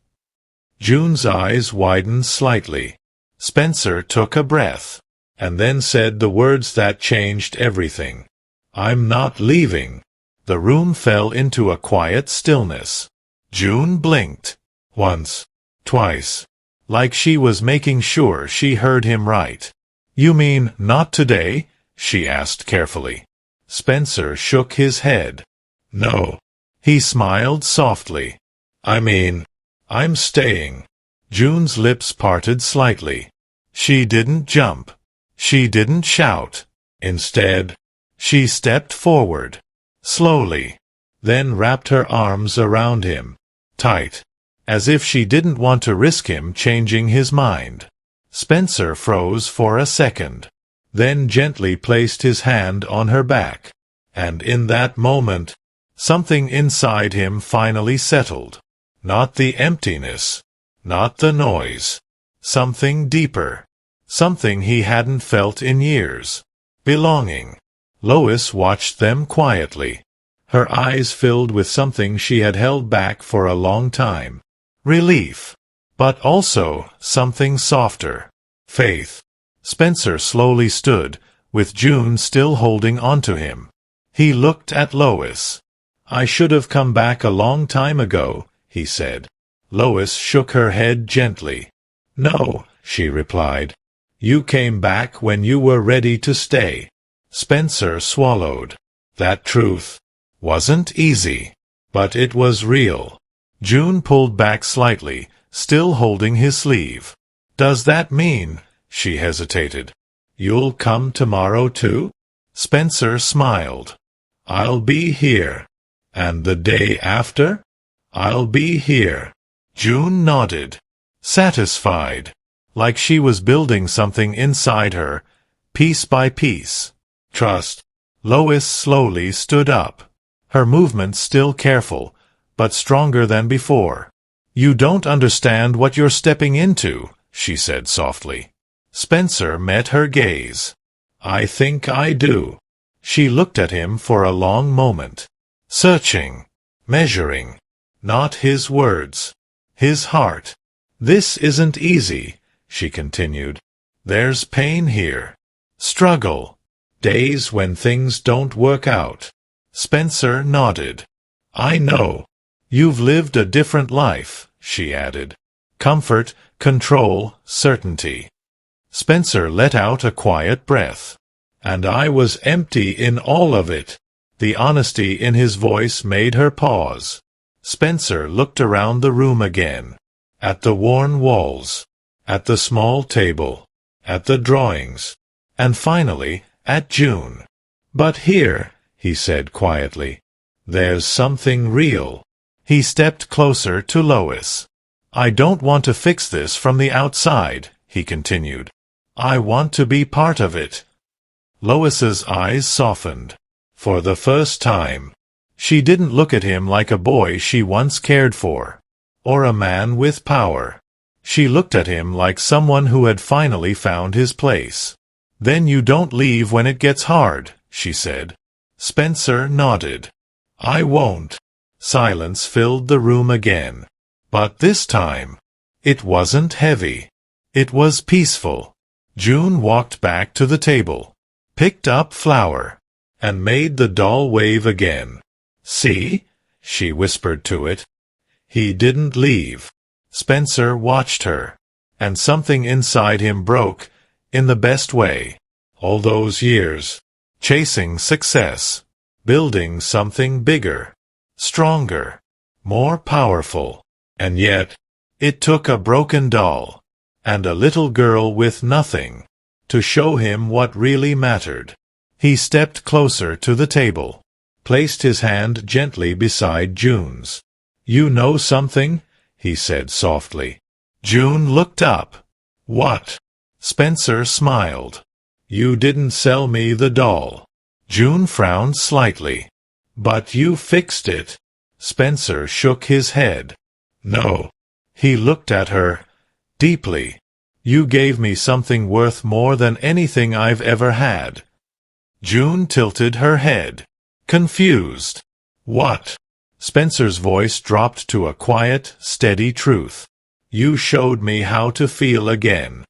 June's eyes widened slightly. Spencer took a breath, and then said the words that changed everything. I'm not leaving. The room fell into a quiet stillness. June blinked. Once. Twice. Like she was making sure she heard him right. You mean, not today? She asked carefully. Spencer shook his head. No. He smiled softly. I mean, I'm staying. June's lips parted slightly. She didn't jump. She didn't shout. Instead, she stepped forward, slowly, then wrapped her arms around him, tight, as if she didn't want to risk him changing his mind. Spencer froze for a second, then gently placed his hand on her back, and in that moment, something inside him finally settled. Not the emptiness, not the noise, something deeper, something he hadn't felt in years. Belonging. Lois watched them quietly, her eyes filled with something she had held back for a long time. Relief. But also something softer. Faith. Spencer slowly stood, with June still holding onto him. He looked at Lois. I should have come back a long time ago, he said. Lois shook her head gently. No, she replied. You came back when you were ready to stay. Spencer swallowed. That truth wasn't easy, but it was real. June pulled back slightly, still holding his sleeve. Does that mean, she hesitated, you'll come tomorrow too? Spencer smiled. I'll be here. And the day after? I'll be here. June nodded, satisfied, like she was building something inside her, piece by piece. Trust. Lois slowly stood up, her movements still careful, but stronger than before. You don't understand what you're stepping into, she said softly. Spencer met her gaze. I think I do. She looked at him for a long moment, searching, measuring, not his words, his heart. This isn't easy, she continued. There's pain here, struggle, days when things don't work out. Spencer nodded. I know. You've lived a different life, she added. Comfort, control, certainty. Spencer let out a quiet breath. And I was empty in all of it. The honesty in his voice made her pause. Spencer looked around the room again. At the worn walls. At the small table. At the drawings. And finally, at June. But here, he said quietly, there's something real. He stepped closer to Lois. I don't want to fix this from the outside, he continued. I want to be part of it. Lois's eyes softened. For the first time. She didn't look at him like a boy she once cared for. Or a man with power. She looked at him like someone who had finally found his place. Then you don't leave when it gets hard, she said. Spencer nodded. I won't. Silence filled the room again. But this time, it wasn't heavy. It was peaceful. June walked back to the table, picked up flour, and made the doll wave again. See? She whispered to it. He didn't leave. Spencer watched her, and something inside him broke, in the best way. All those years, chasing success, building something bigger, stronger, more powerful. And yet, it took a broken doll, and a little girl with nothing, to show him what really mattered. He stepped closer to the table, placed his hand gently beside June's. You know something? He said softly. June looked up. What? Spencer smiled. You didn't sell me the doll. June frowned slightly. But you fixed it. Spencer shook his head. No. He looked at her, deeply. You gave me something worth more than anything I've ever had. June tilted her head, confused. What? Spencer's voice dropped to a quiet, steady truth. You showed me how to feel again.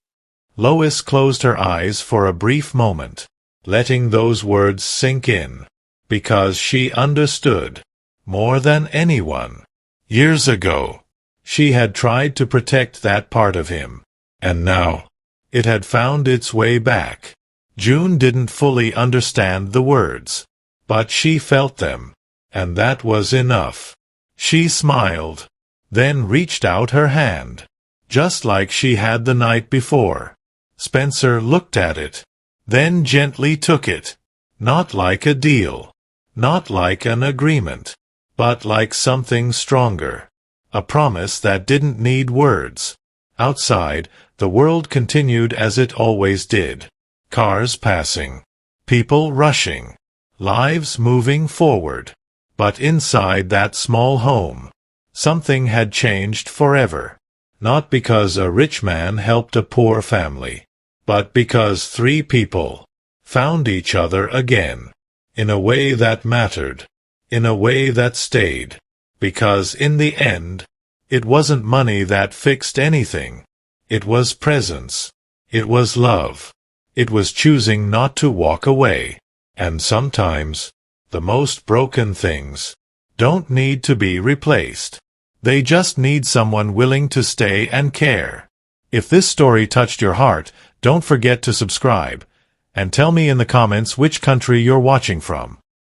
Lois closed her eyes for a brief moment, letting those words sink in, because she understood, more than anyone. Years ago, she had tried to protect that part of him, and now, it had found its way back. June didn't fully understand the words, but she felt them, and that was enough. She smiled, then reached out her hand, just like she had the night before. Spencer looked at it, then gently took it, not like a deal, not like an agreement, but like something stronger. A promise that didn't need words. Outside, the world continued as it always did. Cars passing. People rushing. Lives moving forward. But inside that small home, something had changed forever. Not because a rich man helped a poor family, but because 3 people found each other again. In a way that mattered. In a way that stayed. Because in the end, it wasn't money that fixed anything. It was presence. It was love. It was choosing not to walk away. And sometimes, the most broken things don't need to be replaced. They just need someone willing to stay and care. If this story touched your heart, don't forget to subscribe. And tell me in the comments which country you're watching from.